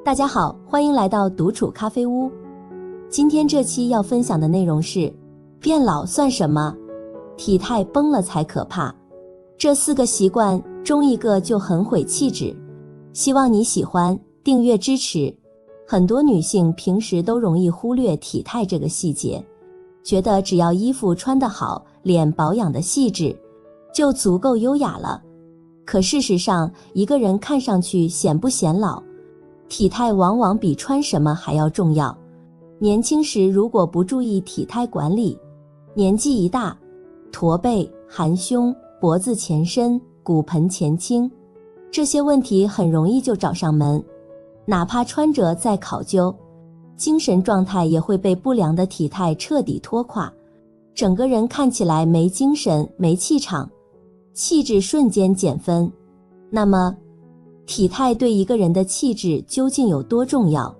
大家好，欢迎来到独处咖啡屋。今天这期要分享的内容是：变老算什么？体态崩了才可怕。这4个习惯中一个就很毁气质。希望你喜欢，订阅支持。很多女性平时都容易忽略体态这个细节，觉得只要衣服穿得好，脸保养得细致，就足够优雅了。可事实上，一个人看上去显不显老，体态往往比穿什么还要重要。年轻时如果不注意体态管理，年纪一大，驼背、含胸、脖子前伸、骨盆前倾，这些问题很容易就找上门。哪怕穿着再考究，精神状态也会被不良的体态彻底拖垮，整个人看起来没精神、没气场，气质瞬间减分。那么，体态对一个人的气质究竟有多重要？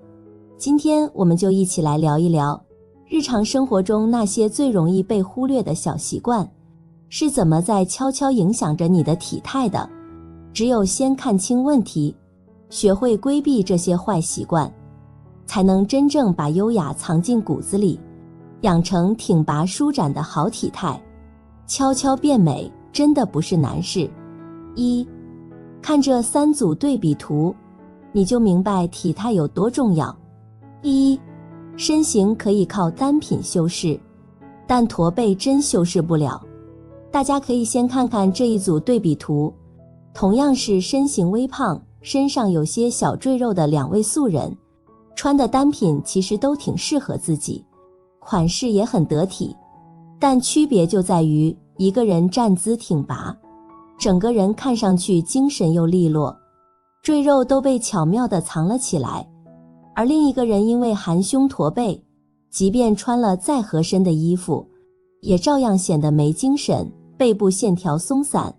今天我们就一起来聊一聊，日常生活中那些最容易被忽略的小习惯，是怎么在悄悄影响着你的体态的。只有先看清问题，学会规避这些坏习惯，才能真正把优雅藏进骨子里，养成挺拔舒展的好体态。悄悄变美真的不是难事。1. 看这3组对比图，你就明白体态有多重要。1. 身形可以靠单品修饰，但驼背真修饰不了。大家可以先看看这一组对比图，同样是身形微胖，身上有些小赘肉的2位素人，穿的单品其实都挺适合自己，款式也很得体，但区别就在于一个人站姿挺拔，整个人看上去精神又利落，赘肉都被巧妙地藏了起来，而另一个人因为含胸驼背，即便穿了再合身的衣服，也照样显得没精神，背部线条松散，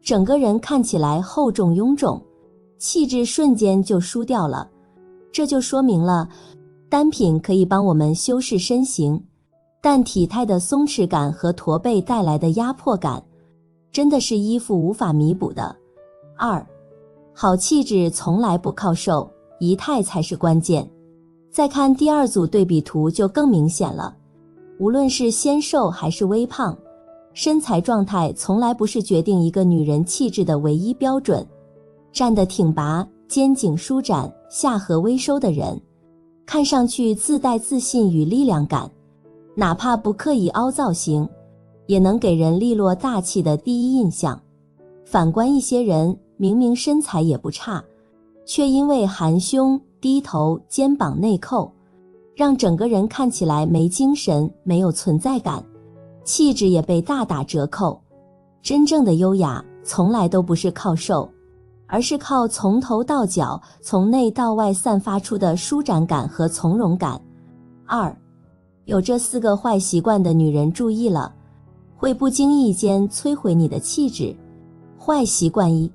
整个人看起来厚重臃肿，气质瞬间就输掉了。这就说明了，单品可以帮我们修饰身形，但体态的松弛感和驼背带来的压迫感，真的是衣服无法弥补的。2. 好气质从来不靠瘦，仪态才是关键。再看第2组对比图就更明显了，无论是纤瘦还是微胖，身材状态从来不是决定一个女人气质的唯一标准。站得挺拔，肩颈舒展，下颌微收的人，看上去自带自信与力量感，哪怕不刻意凹造型，也能给人利落大气的第一印象。反观一些人，明明身材也不差，却因为含胸、低头、肩膀内扣，让整个人看起来没精神，没有存在感，气质也被大打折扣。真正的优雅从来都不是靠瘦，而是靠从头到脚，从内到外散发出的舒展感和从容感。2. 有这4个坏习惯的女人注意了，会不经意间摧毁你的气质。坏习惯1，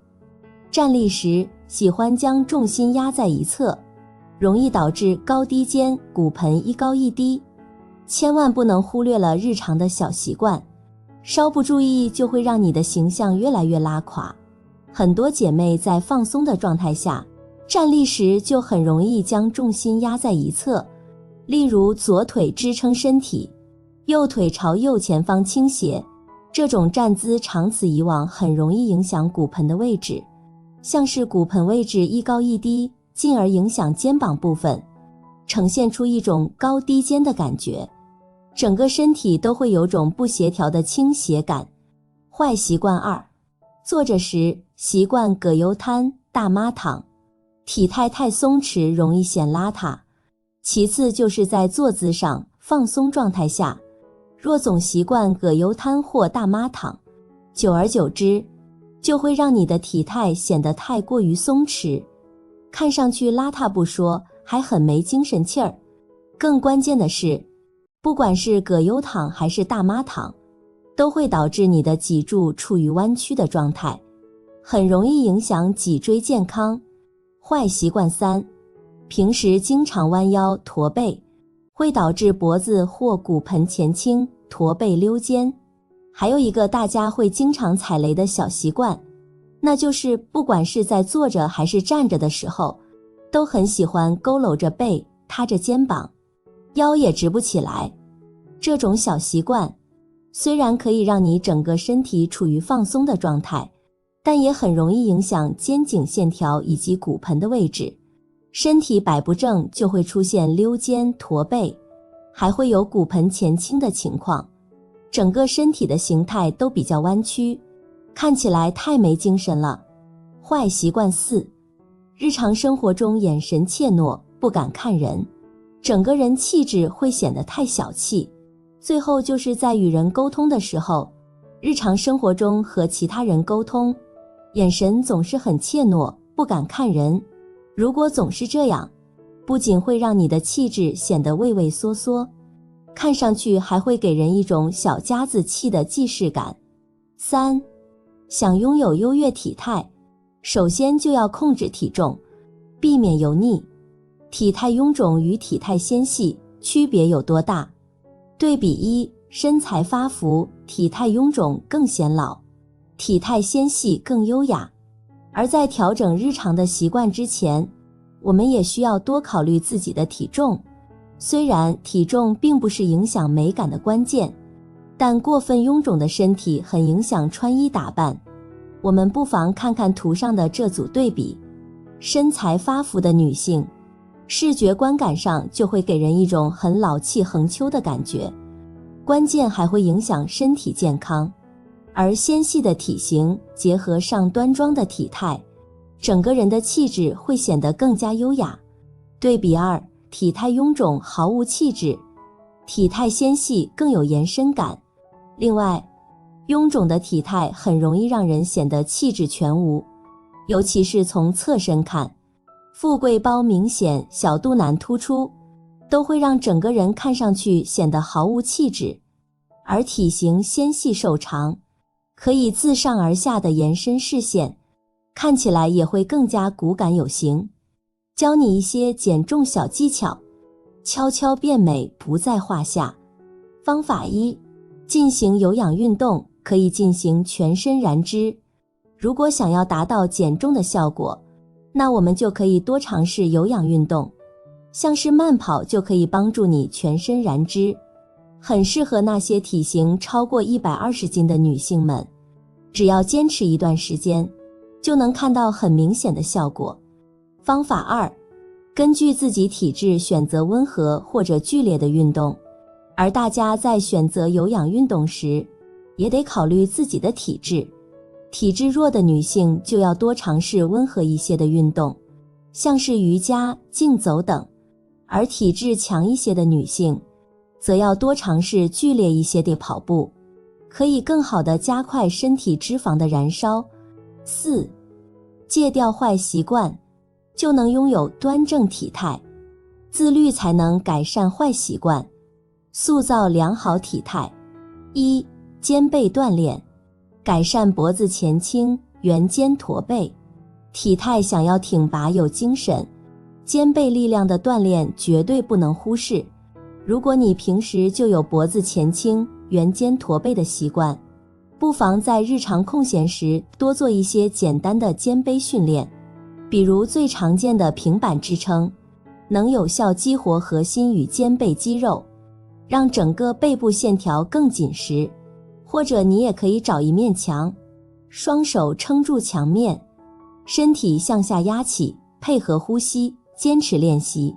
站立时喜欢将重心压在一侧，容易导致高低肩、骨盆一高一低。千万不能忽略了日常的小习惯，稍不注意就会让你的形象越来越拉垮。很多姐妹在放松的状态下，站立时就很容易将重心压在一侧，例如左腿支撑身体，右腿朝右前方倾斜，这种站姿长此以往很容易影响骨盆的位置，像是骨盆位置一高一低，进而影响肩膀部分，呈现出一种高低肩的感觉，整个身体都会有种不协调的倾斜感。坏习惯2，坐着时习惯葛优瘫、大妈躺，体态太松弛容易显邋遢。其次就是在坐姿上，放松状态下，若总习惯葛优瘫或大妈躺，久而久之，就会让你的体态显得太过于松弛，看上去邋遢不说，还很没精神气儿。更关键的是，不管是葛优躺还是大妈躺，都会导致你的脊柱处于弯曲的状态，很容易影响脊椎健康。坏习惯3，平时经常弯腰驼背，会导致脖子或骨盆前倾，驼背溜肩。还有一个大家会经常踩雷的小习惯，那就是不管是在坐着还是站着的时候，都很喜欢佝偻着背，塌着肩膀，腰也直不起来。这种小习惯虽然可以让你整个身体处于放松的状态，但也很容易影响肩颈线条以及骨盆的位置。身体摆不正就会出现溜肩驼背，还会有骨盆前倾的情况，整个身体的形态都比较弯曲，看起来太没精神了。坏习惯4，日常生活中眼神怯懦，不敢看人，整个人气质会显得太小气。最后就是在与人沟通的时候，日常生活中和其他人沟通，眼神总是很怯懦，不敢看人。如果总是这样，不仅会让你的气质显得畏畏缩缩，看上去还会给人一种小家子气的既视感。3，想拥有优越体态，首先就要控制体重，避免油腻。体态臃肿与体态纤细区别有多大？对比1，身材发福，体态臃肿更显老，体态纤细更优雅。而在调整日常的习惯之前，我们也需要多考虑自己的体重。虽然体重并不是影响美感的关键，但过分臃肿的身体很影响穿衣打扮。我们不妨看看图上的这组对比，身材发福的女性，视觉观感上就会给人一种很老气横秋的感觉，关键还会影响身体健康。而纤细的体型结合上端庄的体态，整个人的气质会显得更加优雅。对比2，体态臃肿毫无气质，体态纤细更有延伸感。另外，臃肿的体态很容易让人显得气质全无，尤其是从侧身看，富贵包明显，小肚腩突出，都会让整个人看上去显得毫无气质。而体型纤细瘦长，可以自上而下的延伸视线，看起来也会更加骨感有型。教你一些减重小技巧，悄悄变美不在话下。方法1，进行有氧运动，可以进行全身燃脂。如果想要达到减重的效果，那我们就可以多尝试有氧运动，像是慢跑就可以帮助你全身燃脂，很适合那些体型超过120斤的女性们。只要坚持一段时间，就能看到很明显的效果。方法2，根据自己体质选择温和或者剧烈的运动。而大家在选择有氧运动时，也得考虑自己的体质。体质弱的女性就要多尝试温和一些的运动，像是瑜伽、竞走等。而体质强一些的女性，则要多尝试剧烈一些的跑步，可以更好地加快身体脂肪的燃烧。4，戒掉坏习惯，就能拥有端正体态。自律才能改善坏习惯，塑造良好体态。1，肩背锻炼，改善脖子前倾、圆肩驼背。体态想要挺拔有精神，肩背力量的锻炼绝对不能忽视。如果你平时就有脖子前倾、圆肩驼背的习惯，不妨在日常空闲时多做一些简单的肩背训练，比如最常见的平板支撑，能有效激活核心与肩背肌肉，让整个背部线条更紧实。或者你也可以找一面墙，双手撑住墙面，身体向下压起，配合呼吸，坚持练习，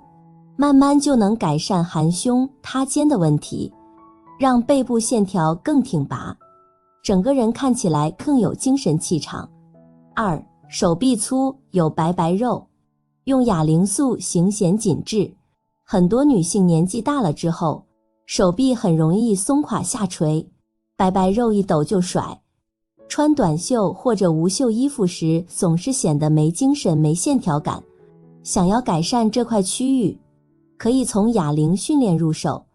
慢慢就能改善含胸塌肩的问题，让背部线条更挺拔，整个人看起来更有精神气场。2，手臂粗有白白肉，用哑铃素行显紧致。很多女性年纪大了之后，手臂很容易松垮下垂，白白肉一抖就甩，穿短袖或者无袖衣服时总是显得没精神没线条感。想要改善这块区域，可以从哑铃训练入手，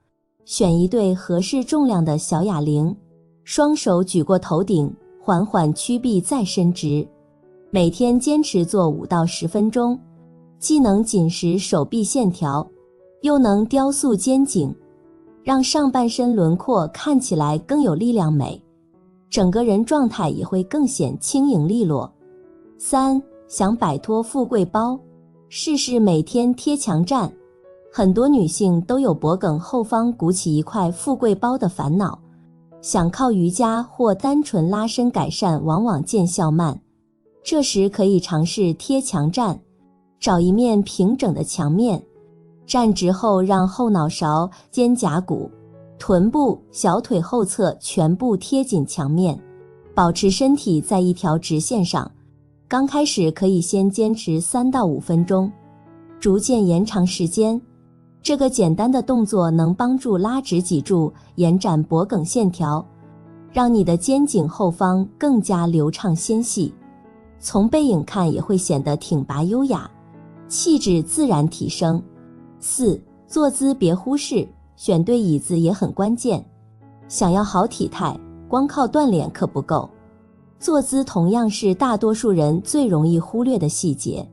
选一对合适重量的小哑铃，双手举过头顶，缓缓屈臂再伸直，每天坚持做5到10分钟，既能紧实手臂线条，又能雕塑肩颈，让上半身轮廓看起来更有力量美，整个人状态也会更显轻盈利落。3，想摆脱富贵包，试试每天贴墙站。很多女性都有脖颈后方鼓起一块富贵包的烦恼，想靠瑜伽或单纯拉伸改善，往往见效慢。这时可以尝试贴墙站，找一面平整的墙面，站直后让后脑勺、肩胛骨、臀部、小腿后侧全部贴紧墙面，保持身体在一条直线上。刚开始可以先坚持3到5分钟，逐渐延长时间。这个简单的动作能帮助拉直脊柱，延展脖颈线条，让你的肩颈后方更加流畅纤细。从背影看也会显得挺拔优雅，气质自然提升。4. 坐姿别忽视，选对椅子也很关键。想要好体态，光靠锻炼可不够。坐姿同样是大多数人最容易忽略的细节。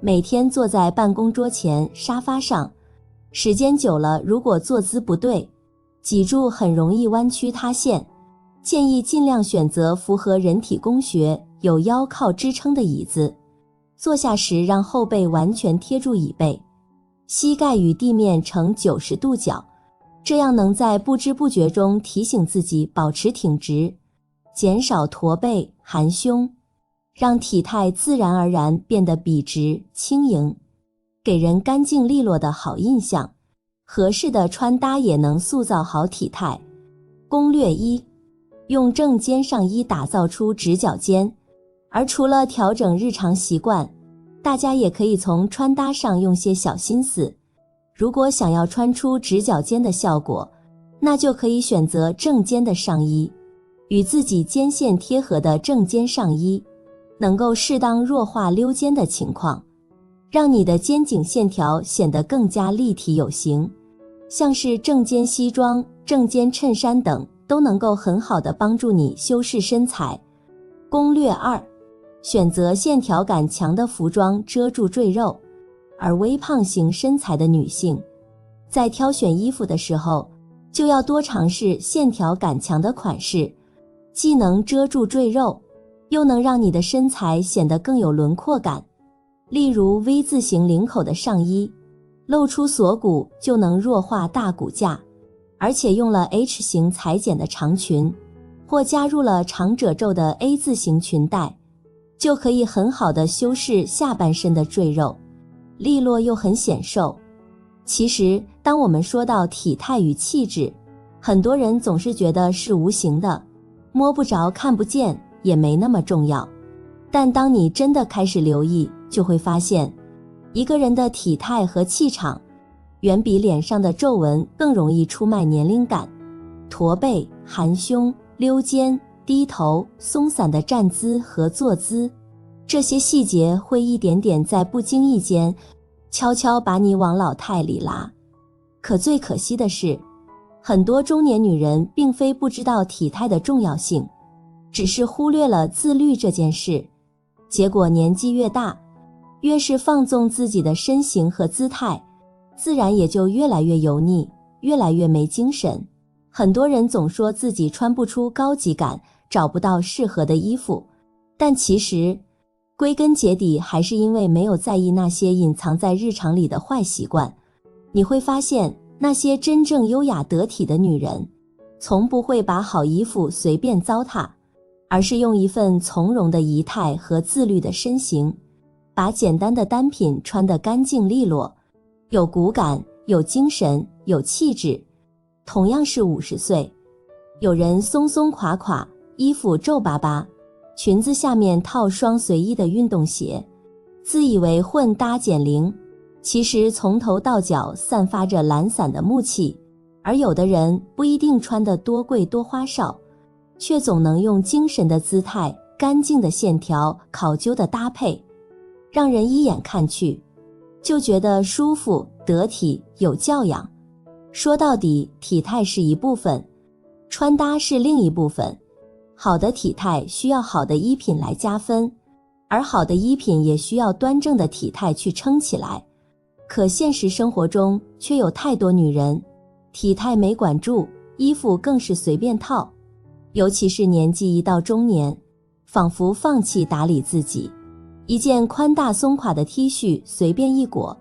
每天坐在办公桌前、沙发上，时间久了，如果坐姿不对，脊柱很容易弯曲塌陷。建议尽量选择符合人体工学、有腰靠支撑的椅子。坐下时让后背完全贴住椅背，膝盖与地面呈90度角，这样能在不知不觉中提醒自己保持挺直，减少驼背、含胸，让体态自然而然变得笔直、轻盈，给人干净利落的好印象。合适的穿搭也能塑造好体态。攻略1：用正肩上衣打造出直角肩。而除了调整日常习惯，大家也可以从穿搭上用些小心思。如果想要穿出直角肩的效果，那就可以选择正肩的上衣。与自己肩线贴合的正肩上衣，能够适当弱化溜肩的情况，让你的肩颈线条显得更加立体有型。像是正肩西装、正肩衬衫等都能够很好的帮助你修饰身材。攻略2：选择线条感强的服装遮住赘肉。而微胖型身材的女性，在挑选衣服的时候，就要多尝试线条感强的款式，既能遮住赘肉，又能让你的身材显得更有轮廓感。例如 V 字形领口的上衣，露出锁骨就能弱化大骨架，而且用了 H 型裁剪的长裙，或加入了长褶皱的 A 字形裙带，就可以很好的修饰下半身的赘肉，利落又很显瘦。其实当我们说到体态与气质，很多人总是觉得是无形的，摸不着看不见，也没那么重要。但当你真的开始留意，就会发现一个人的体态和气场远比脸上的皱纹更容易出卖年龄感。驼背、含胸、溜肩、低头、松散的站姿和坐姿，这些细节会一点点在不经意间悄悄把你往老态里拉。可最可惜的是，很多中年女人并非不知道体态的重要性，只是忽略了自律这件事。结果年纪越大，越是放纵自己的身形和姿态，自然也就越来越油腻，越来越没精神。很多人总说自己穿不出高级感，找不到适合的衣服，但其实归根结底还是因为没有在意那些隐藏在日常里的坏习惯。你会发现，那些真正优雅得体的女人，从不会把好衣服随便糟蹋，而是用一份从容的仪态和自律的身形，把简单的单品穿得干净利落，有骨感，有精神，有气质。同样是50岁，有人松松垮垮，衣服皱巴巴，裙子下面套双随意的运动鞋，自以为混搭减龄，其实从头到脚散发着懒散的木气。而有的人不一定穿得多贵多花哨，却总能用精神的姿态、干净的线条、考究的搭配，让人一眼看去就觉得舒服、得体、有教养。说到底，体态是一部分，穿搭是另一部分。好的体态需要好的衣品来加分，而好的衣品也需要端正的体态去撑起来。可现实生活中却有太多女人，体态没管住，衣服更是随便套。尤其是年纪一到中年，仿佛放弃打理自己，一件宽大松垮的 T 恤随便一裹，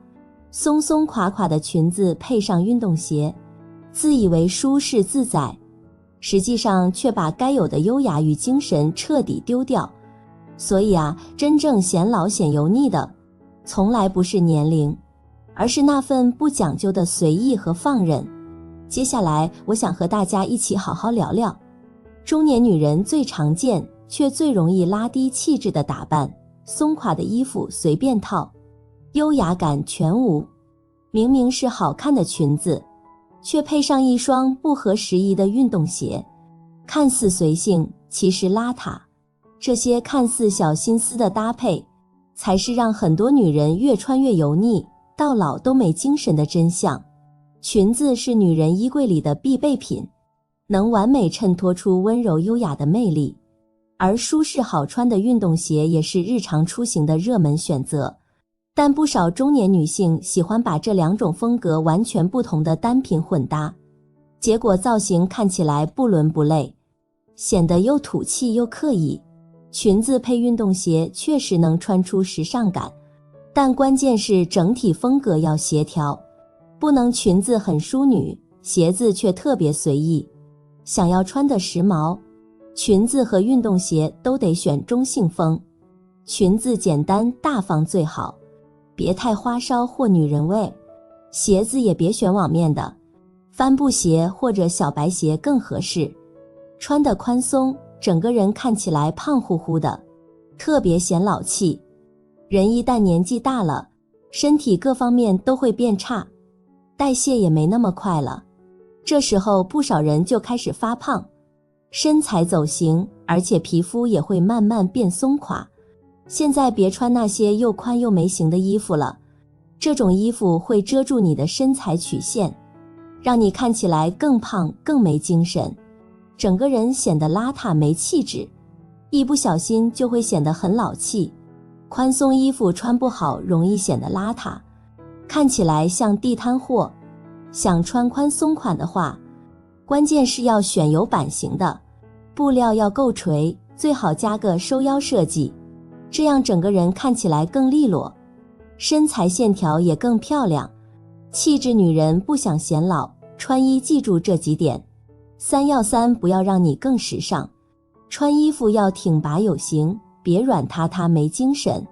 松松垮垮的裙子配上运动鞋，自以为舒适自在，实际上却把该有的优雅与精神彻底丢掉。所以真正显老显油腻的，从来不是年龄，而是那份不讲究的随意和放任。接下来我想和大家一起好好聊聊中年女人最常见却最容易拉低气质的打扮。松垮的衣服随便套，优雅感全无。明明是好看的裙子，却配上一双不合时宜的运动鞋，看似随性，其实邋遢。这些看似小心思的搭配，才是让很多女人越穿越油腻，到老都没精神的真相。裙子是女人衣柜里的必备品，能完美衬托出温柔优雅的魅力。而舒适好穿的运动鞋也是日常出行的热门选择，但不少中年女性喜欢把这两种风格完全不同的单品混搭，结果造型看起来不伦不类，显得又土气又刻意。裙子配运动鞋确实能穿出时尚感，但关键是整体风格要协调，不能裙子很淑女，鞋子却特别随意。想要穿得时髦，裙子和运动鞋都得选中性风，裙子简单大方最好，别太花哨或女人味，鞋子也别选网面的，帆布鞋或者小白鞋更合适。穿得宽松，整个人看起来胖乎乎的，特别显老气。人一旦年纪大了，身体各方面都会变差，代谢也没那么快了，这时候不少人就开始发胖，身材走形，而且皮肤也会慢慢变松垮。现在别穿那些又宽又没型的衣服了，这种衣服会遮住你的身材曲线，让你看起来更胖更没精神，整个人显得邋遢没气质，一不小心就会显得很老气。宽松衣服穿不好容易显得邋遢，看起来像地摊货。想穿宽松款的话，关键是要选有版型的，布料要够垂，最好加个收腰设计，这样整个人看起来更利落，身材线条也更漂亮。气质女人不想显老，穿衣记住这几点。3要3，不要让你更时尚。穿衣服要挺拔有型，别软塌塌没精神。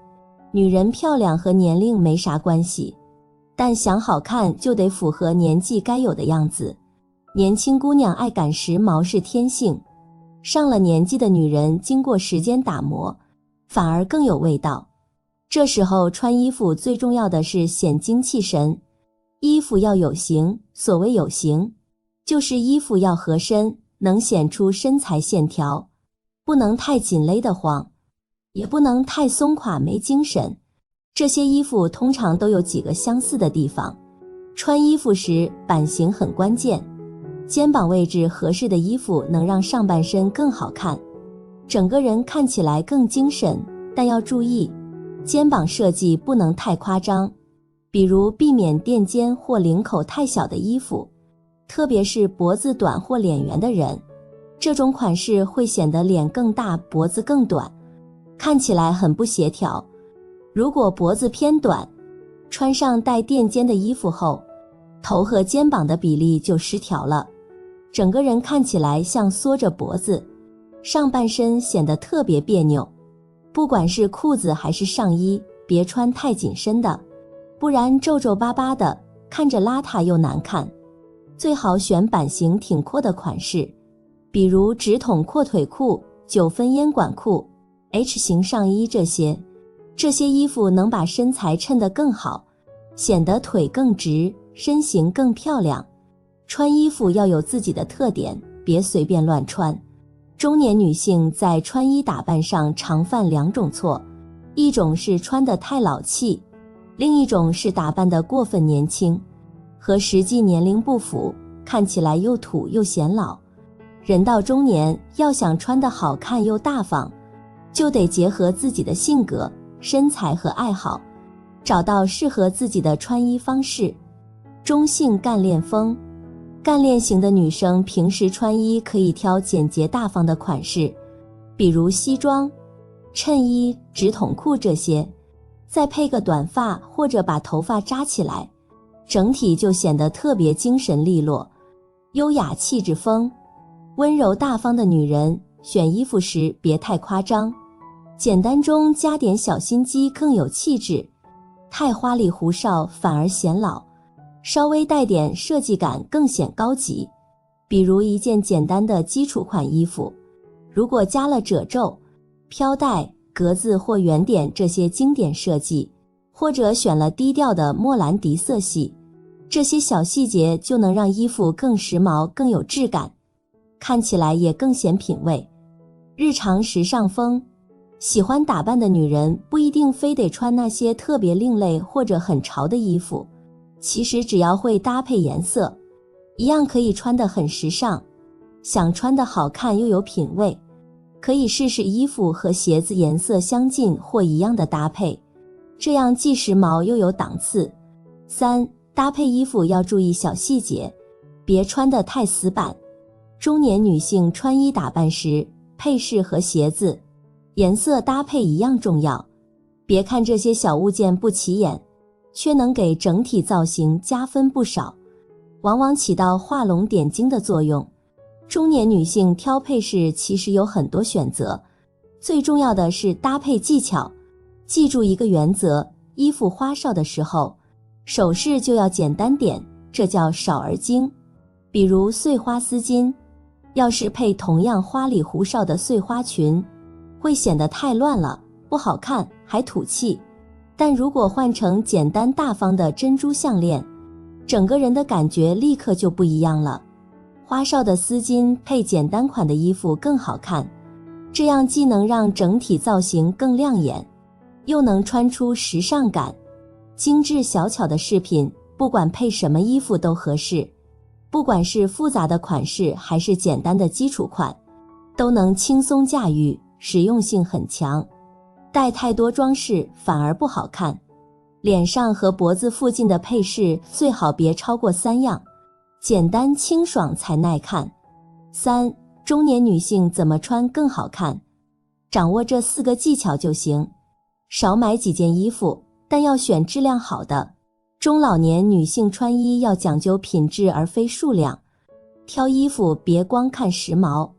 女人漂亮和年龄没啥关系，但想好看就得符合年纪该有的样子。年轻姑娘爱赶时髦是天性，上了年纪的女人经过时间打磨，反而更有味道。这时候穿衣服最重要的是显精气神，衣服要有型，所谓有型，就是衣服要合身，能显出身材线条，不能太紧勒得慌，也不能太松垮没精神。这些衣服通常都有几个相似的地方，穿衣服时版型很关键，肩膀位置合适的衣服能让上半身更好看，整个人看起来更精神。但要注意，肩膀设计不能太夸张，比如避免垫肩或领口太小的衣服，特别是脖子短或脸圆的人，这种款式会显得脸更大，脖子更短，看起来很不协调。如果脖子偏短，穿上带垫肩的衣服后，头和肩膀的比例就失调了，整个人看起来像缩着脖子，上半身显得特别别扭。不管是裤子还是上衣，别穿太紧身的，不然皱皱巴巴的，看着邋遢又难看。最好选版型挺阔的款式，比如直筒阔腿裤、9分烟管裤、H 型上衣这些衣服能把身材衬得更好，显得腿更直，身形更漂亮。穿衣服要有自己的特点，别随便乱穿。中年女性在穿衣打扮上常犯2种错，一种是穿得太老气，另一种是打扮得过分年轻，和实际年龄不符，看起来又土又显老。人到中年，要想穿得好看又大方，就得结合自己的性格、身材和爱好，找到适合自己的穿衣方式。中性干练风，干练型的女生平时穿衣可以挑简洁大方的款式，比如西装，衬衣、直筒裤这些，再配个短发或者把头发扎起来，整体就显得特别精神利落，优雅气质风。温柔大方的女人选衣服时别太夸张，简单中加点小心机更有气质，太花里胡哨反而显老，稍微带点设计感更显高级。比如一件简单的基础款衣服，如果加了褶皱、飘带、格子或圆点这些经典设计，或者选了低调的莫兰迪色系，这些小细节就能让衣服更时髦更有质感，看起来也更显品味。日常时尚风，喜欢打扮的女人不一定非得穿那些特别另类或者很潮的衣服，其实只要会搭配颜色，一样可以穿得很时尚。想穿得好看又有品味，可以试试衣服和鞋子颜色相近或一样的搭配，这样既时髦又有档次。3. 搭配衣服要注意小细节，别穿得太死板。中年女性穿衣打扮时，配饰和鞋子颜色搭配一样重要，别看这些小物件不起眼，却能给整体造型加分不少，往往起到画龙点睛的作用。中年女性挑配饰其实有很多选择，最重要的是搭配技巧。记住一个原则，衣服花哨的时候，首饰就要简单点，这叫少而精。比如碎花丝巾，要是配同样花里胡哨的碎花裙，会显得太乱了，不好看，还土气。但如果换成简单大方的珍珠项链，整个人的感觉立刻就不一样了。花哨的丝巾配简单款的衣服更好看，这样既能让整体造型更亮眼，又能穿出时尚感。精致小巧的饰品，不管配什么衣服都合适，不管是复杂的款式还是简单的基础款，都能轻松驾驭，实用性很强。带太多装饰反而不好看，脸上和脖子附近的配饰最好别超过3样，简单清爽才耐看。3. 中年女性怎么穿更好看？掌握这4个技巧就行。少买几件衣服，但要选质量好的。中老年女性穿衣要讲究品质而非数量，挑衣服别光看时髦，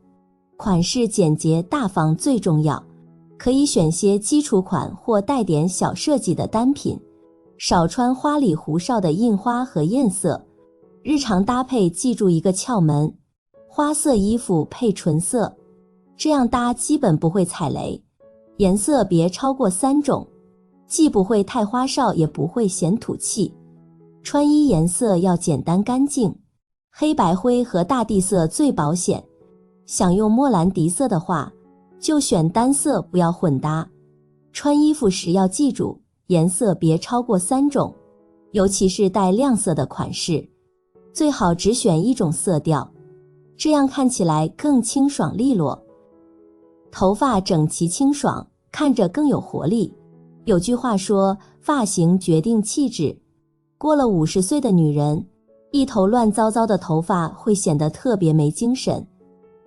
款式简洁大方最重要，可以选些基础款或带点小设计的单品，少穿花里胡哨的印花和艳色。日常搭配记住一个窍门，花色衣服配纯色，这样搭基本不会踩雷。颜色别超过3种，既不会太花哨，也不会显土气。穿衣颜色要简单干净，黑白灰和大地色最保险。想用莫兰迪色的话，就选单色，不要混搭。穿衣服时要记住，颜色别超过3种，尤其是带亮色的款式，最好只选一种色调，这样看起来更清爽利落。头发整齐清爽，看着更有活力。有句话说，发型决定气质。过了50岁的女人，一头乱糟糟的头发会显得特别没精神，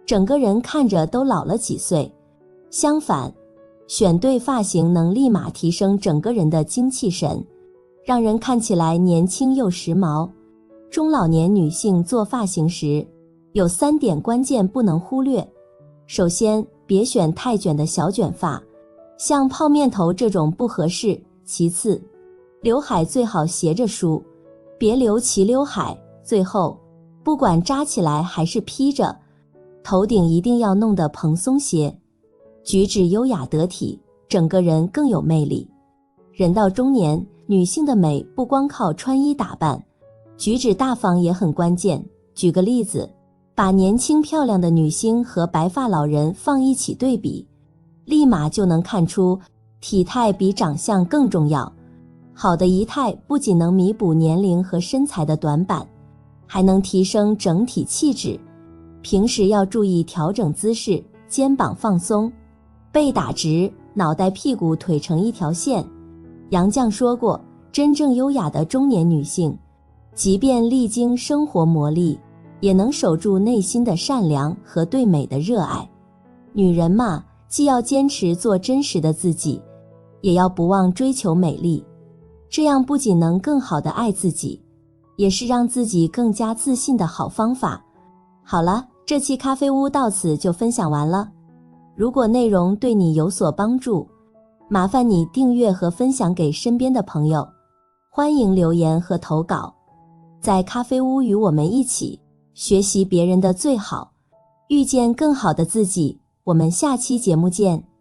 整个人看着都老了几岁。相反，选对发型能立马提升整个人的精气神，让人看起来年轻又时髦。中老年女性做发型时，有3点关键不能忽略。首先，别选太卷的小卷发，像泡面头这种不合适。其次，刘海最好斜着梳，别留齐刘海。最后，不管扎起来还是披着，头顶一定要弄得蓬松些，举止优雅得体，整个人更有魅力。人到中年，女性的美不光靠穿衣打扮，举止大方也很关键。举个例子，把年轻漂亮的女星和白发老人放一起对比，立马就能看出体态比长相更重要。好的仪态不仅能弥补年龄和身材的短板，还能提升整体气质。平时要注意调整姿势，肩膀放松，背打直，脑袋屁股腿成一条线。杨绛说过，真正优雅的中年女性，即便历经生活磨砺，也能守住内心的善良和对美的热爱。女人嘛，既要坚持做真实的自己，也要不忘追求美丽。这样不仅能更好地爱自己，也是让自己更加自信的好方法。好了，这期咖啡屋到此就分享完了。如果内容对你有所帮助，麻烦你订阅和分享给身边的朋友。欢迎留言和投稿，在咖啡屋与我们一起学习别人的最好，遇见更好的自己。我们下期节目见。